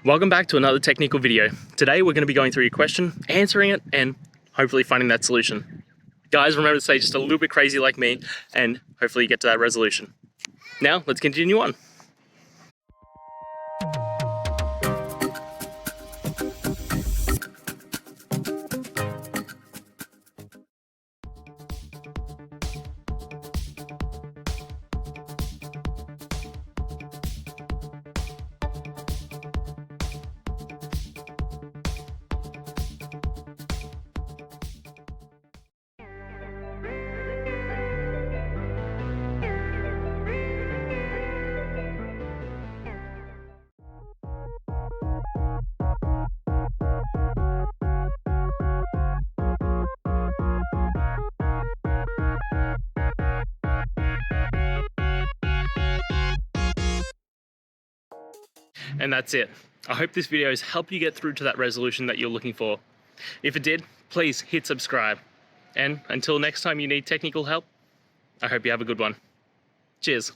Welcome back to another technical video. Today we're going to be going through your question, answering it, and hopefully finding that solution. Guys, remember to stay just a little bit crazy like me, and hopefully you get to that resolution. Now, let's continue on. And that's it. I hope this video has helped you get through to that resolution that you're looking for. If it did, please hit subscribe. And until next time you need technical help, I hope you have a good one. Cheers.